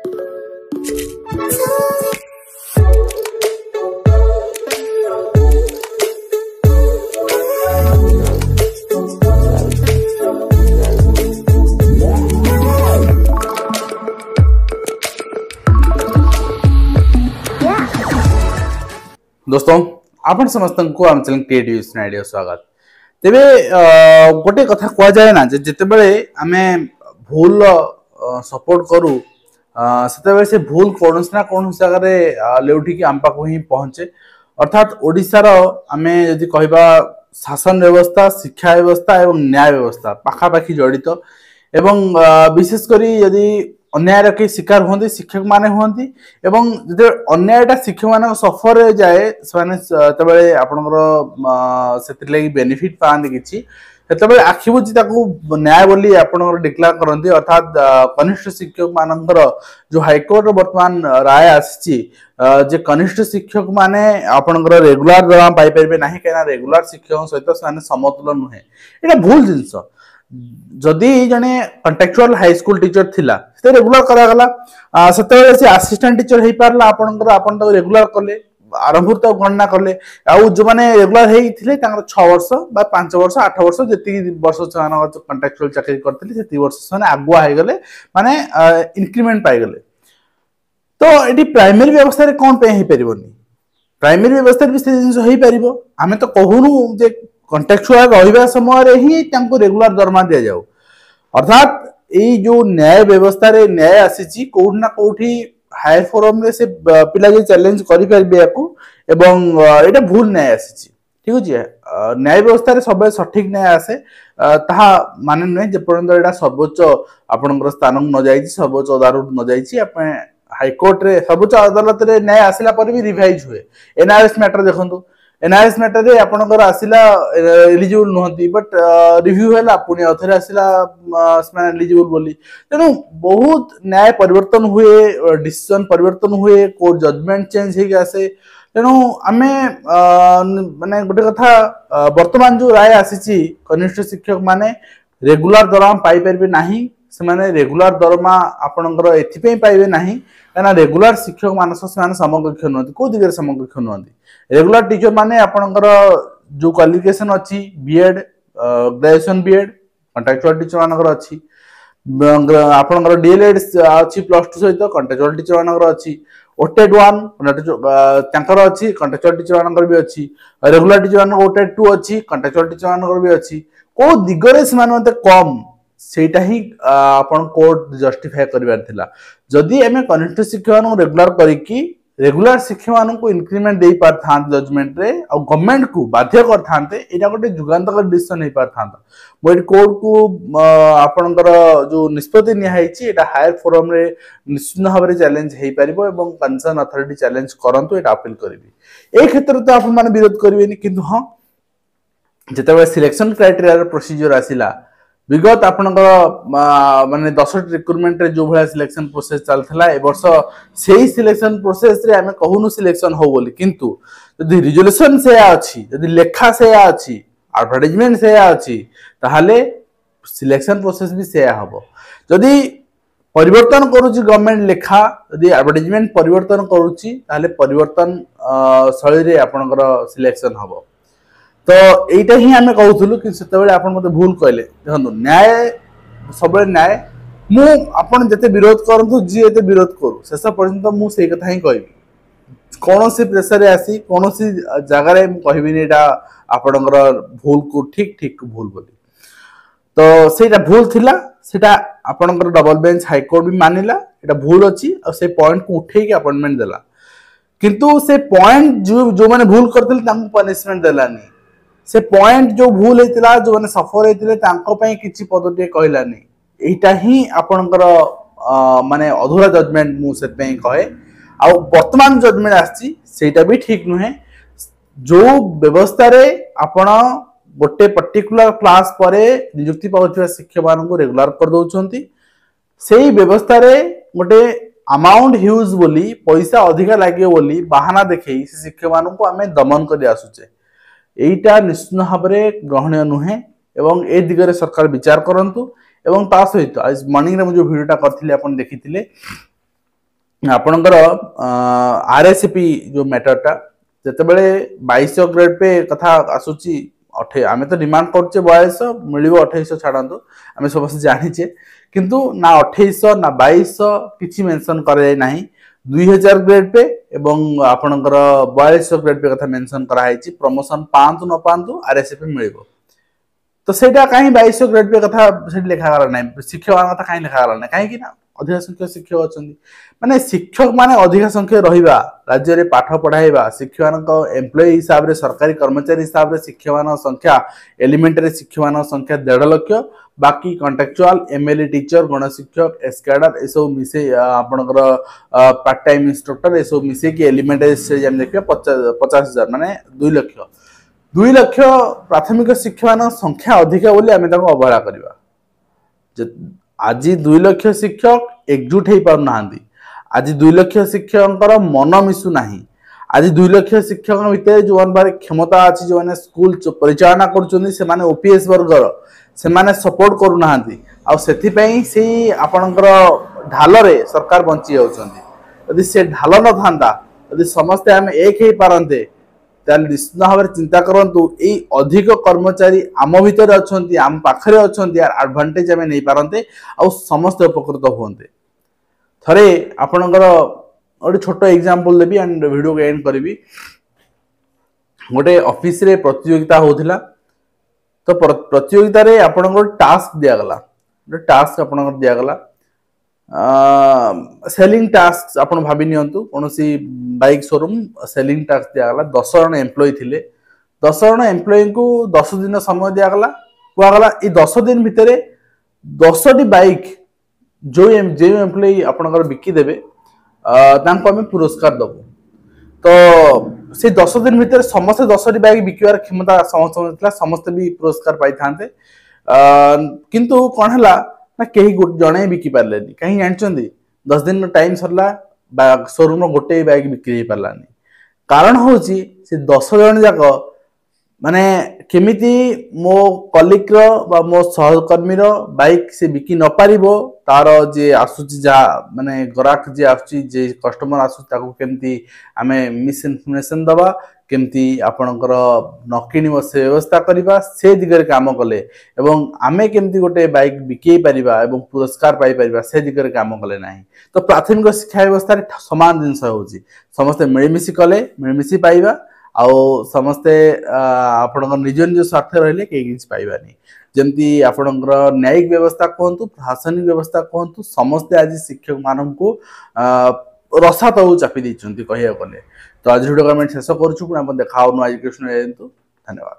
दोस्तों आपण समस्त को आम चैनल क्रिएटिव आइडिया स्वागत। तेबे गोटे कथा कह जाए ना जिते बड़े आमे भूल सपोर्ट करू से से भूल कौन ना कौन जगह लेउठी आम पाक ही पहुंचे। अर्थात ओडिशार आमे यदि कहबा शासन व्यवस्था, शिक्षा व्यवस्था एवं न्याय व्यवस्था पाखापाखि जड़ित एवं विशेषकर यदि अन्याय के शिकार होती शिक्षक माने होती एवं जो अन्यायटा शिक्षक मान सफर जाए से आपंकर बेनिफिट पाते कि आखि बुझी न्याय बोली आपंकर डिक्लेयर करती। अर्थात कनिष्ठ शिक्षक मानकर जो हाईकोर्ट वर्तमान राय आसी कनिष्ठ शिक्षक माने आपंकर रेगुलर दरमा पाई परिबे नाही कहीं रेगुलर शिक्षक सहित से समतुल नुहे। ये भूल जिनस जदि जने कंटेक्चुअल हाई स्कूल टीचर थिला से रेगुलर करागला से असिस्टेंट टीचर हो पारला आपन तो रेगुलर कले आरंभ तो गणना कले आउ जो माने रेगुलर हेई थिले 6 वर्ष बा 5 वर्ष 8 वर्ष जति वर्ष से कंटेक्चुअल चाकरी करथिले सेति वर्ष से आगुआ हो गले माने इंक्रीमेंट पाई गले। तो एटी प्राइमरी व्यवस्था रे कोन पे हे परिबोनी प्राइमरी व्यवस्था भी से जिंस हेई परिबो। आमे तो कहूनु जे कंटेक्चुअल रहिबा समय रे ही तांको रेगुलर दरमा दिया जाऊ। अर्थात ये जो न्याय व्यवस्था रे न्याय आसी कोठ ना कोठी हायर फोरम रे से पिला जे चैलेंज करि परबे याकू एवं एटा भूल न्याय आसी। ठीक अछि न्याय व्यवस्था रे सब सठिक न्याय आसे ताहा माने नै जे पर्यंत एटा सर्वोच्च आपनकर स्थान न जाई सर्वोच्च अदालत न जाई आपन हाई कोर्ट रे सर्वोच्च अदालत रे न्याय आसिला पर भी रिवाइज हुए। एनआरएस मैटर देखंतु एनआरएस मैटर रे आपनकर आसिला एलिजिबल नहती बट रिव्यू हैला पुनी अथरे आसिला स्मान एलिजिबल बोली तेनु बहुत न्याय परिवर्तन हुए डिसीजन परिवर्तन हुए कोर्ट जजमेंट चेंज हे आसे। तेनु आमे माने गोटे कथा वर्तमान जो राय आसीची कनिष्ठ शिक्षक माने रेगुलर दरमा पाई परबे नाही से माने रेगुलर दरमा आपनकर एथिपे पाइबे नाही काना रेगुलर शिक्षक मानस से समकक्ष नहती को दिगरे समकक्ष नहती। रेगुलर टीचर माने आपनकर जो क्वालिफिकेशन अछि BEd graduation BEd contractual teacher मानकर अछि आपनकर डीएलएड अछि +2 सहित कंट्राक्चुअल टीचर मानकर अछि ओटेड 1 तांकर अछि कंट्राक्चुअल टीचर मानकर भी अछि रेगुलर टीचर मानकर ओटेड 2 अछि कंट्राक्चुअल टीचर मानकर भी अछि को दिगरे से माने कम सेटा ही आपन कोर्ट जस्टिफाई करबार थिला। जदि एमे कनिष्ठ शिक्षक रेगुलर करिकी रेगुलर शिक्षक मान को इंक्रीमेंट दे पार था जजमेंट रे और गवर्नमेंट को बाध्य कर थांते एटा गोटे जुगांतक डिसीजन हे पार थांता। मोर कोर्ट को आपनकर जो निष्पत्ति निया हेछि एटा हायर फोरम रे निश्चित भाव रे चैलेंज हे परिबो एवं कंसर्न अथॉरिटी चैलेंज करंतु एटा अपील करबी। ए क्षेत्र तो आपन माने विरोध करबेनी किंतु हां जेतेबे सिलेक्शन क्राइटेरिया रे प्रोसीजर आसिला विगत आपनकर माने 10 रिक्रूटमेंट रे जो भला सिलेक्शन प्रोसेस चलथला ए वर्ष सेही सिलेक्शन प्रोसेस रे हमें कहूनु सिलेक्शन हो बोली किंतु यदि रिजोल्यूशन से अछि यदि लेखा से अछि एडवर्टाइजमेंट से अछि ताहाले सिलेक्शन प्रोसेस भी से हबो। यदि परिवर्तन करूची गवर्नमेंट लेखा यदि एडवर्टाइजमेंट परिवर्तन करूची ताहाले परिवर्तन शैली रे आपनकर सिलेक्शन हबो। तो एटा ही हमें कहउथुलु कि सेतेबेले आपन मते भूल कहले देखंतु न्याय सब न्याय मु आपन जते विरोध करंतु जी एते विरोध करू शेष पर्यंत मु सेही कथा ही कहबी कोनोसी प्रेशर रे आसी कोनोसी जगह रे कहबी नेटा आपनकर भूल को ठीक ठीक भूल बोली। तो सेटा भूल थिला सेटा आपनकर डबल बेंच हाई कोर्ट भी मानिला एटा भूल अछि और से पॉइंट को उठे के अपॉइंटमेंट देला किंतु से पॉइंट जो माने भूल करथिल तांको पनिशमेंट देलानी से पॉइंट जो भूल हेतिला जो माने सफर हेतिले तांको पई किछि पदटे कहलानी एटा ही आपनकर माने अधूरा जजमेंट मु से पई कहे आ वर्तमान जजमेंट आछि सेटा भी ठीक नुहे। जो व्यवस्था रे आपण गोटे पर्टिकुलर क्लास परे नियुक्ति पाउछवा शिक्षक मान को रेगुलर कर दउछंती सेही व्यवस्था रे गोटे अमाउंट ह्यूज बोली पैसा अधिका लागे बोली बहाना देखै से शिक्षक मान को आमे दमन कर आसुचे एटा निश्चित भाव में ग्रहणीय नुहे एवं ए दिगरे सरकार विचार करंतु एवं ता सहित आज मॉर्निंग रे जो वीडियोटा करथिले आपण देखिथिले आपणकर आरएसपी जो मैटरटा जितेबाला 2200 ग्रेड पे कथा आसूची आम तो डिमांड करुचे 2200 मिल 2800 छाड़ू आम समस्त जाचे किंतु ना 2800 ना 2200 किसी मेंशन कराई ना 2000 ग्रेड पे एवं आपणकर 4200 ग्रेड पे कथा मेंशन कराई प्रमोशन पातु न पातु आरएसपी मिल तो सेटा कहीं 2200 ग्रेड पे कथा लिखागला ना शिक्षक कथा कहीं लिखागला ना कहीं अधिक संख्यक शिक्षक अच्छा माने शिक्षक माने अधिक संख्यक रहिबा राज्य रे पाठ पढ़ाइबा शिक्षक एम्प्लॉय हिसाब रे सरकारी कर्मचारी हिसाब रे शिक्षक संख्या एलिमेंटरी शिक्षक संख्या 1.5 लाख बाकी कॉन्ट्रेक्चुअल एमएलए टीचर गण शिक्षक एसकेडर ए सब मिसे आपनकर पार्ट टाइम इंस्ट्रक्टर ए सब मिसे कि एलिमेंटरी स्टेज हम देखिए 50,000 माने 2 लाख 2 लाख प्राथमिक शिक्षक संख्या अधिक बोली आम अवहेला करवा आज 2 लाख शिक्षक एकजुट हो पारना आज 2 लाख शिक्षक मन मिशु ना आज 2 लाख शिक्षक भितर जो क्षमता अच्छी जो मैंने स्कूल परिचालना कर ओपीएस वर्गर से सपोर्ट करना से आपणकर ढाल सरकार बंची जाती से ढाल न था यदि समस्ते आम एक हो पारते निश्चित भाव में चिंता करूँ यही अधिक कर्मचारी आम भितर अच्छा आम पाखे अच्छा यार एडभांटेज आम नहीं पारते आ समस्त उपकृत होते थरे आपणकर गोटे छोट एग्जांपल देवी एंड वीडियो को एंड करी गोटे ऑफिस रे प्रतियोगिता होता तो प्रतियोगिता रे आपणकर टास्क दिगला टास्क आपणकर दिगला सेलिंग टास्क आप भावी नियंतु कौन सी बाइक शोरूम सेलिंग टास्क दिगला 10 जन एम्प्लॉय थिले 10 जन एम्प्लॉय को 10 दिन समय दिगला कहगला ये 10 दिन भितर 10टी बाइक जो एम्प्लॉय आपणकर बिकिदेवे आम पुरस्कार दबु तो से 10 दिन भितर समस्त 10टी बाइक बिकवार क्षमता समस्त समस्ते भी पुरस्कार पाई था किंतु कौन है ना कहीं जड़े बिकी पारे कहीं जानते 10 दिन टाइम सरला शोरूम गोटे बाइक बिक्री पारानी कारण हूँ से 10 जन जाक माने केमिति मो कलिक मो सहकर्मी बाइक से बिकी न पारिबो तार जे आसुची जा माने ग्राहक जे आसुची जे कस्टमर आसुची ताको केमती आमे मिस इनफॉरमेशन दबा केमती आपणकर न किणव से व्यवस्था करबा से दिगरे काम कले एवं आमे केमती गोटे बाइक बिके परिबा एवं पुरस्कार पाई परिबा से दिगरे काम कले नाही तो प्राथमिक शिक्षा व्यवस्था रे समान जिंस होउची समस्त मिळमिसी कले मिळमिसी पाइबा आउ समस्ते आपणकर निज निज स्वार्थ रहिले किसी पाइबानी जमती आपणकर न्यायिक व्यवस्था कहतु प्रशासनिक व्यवस्था कहतु समस्ते आज शिक्षक मानक रसा तौ चापी देइछन्ती कहिया गले तो आज वीडियो कमेंट शेष करूछु पुणी देखा एजुकेशन धन्यवाद।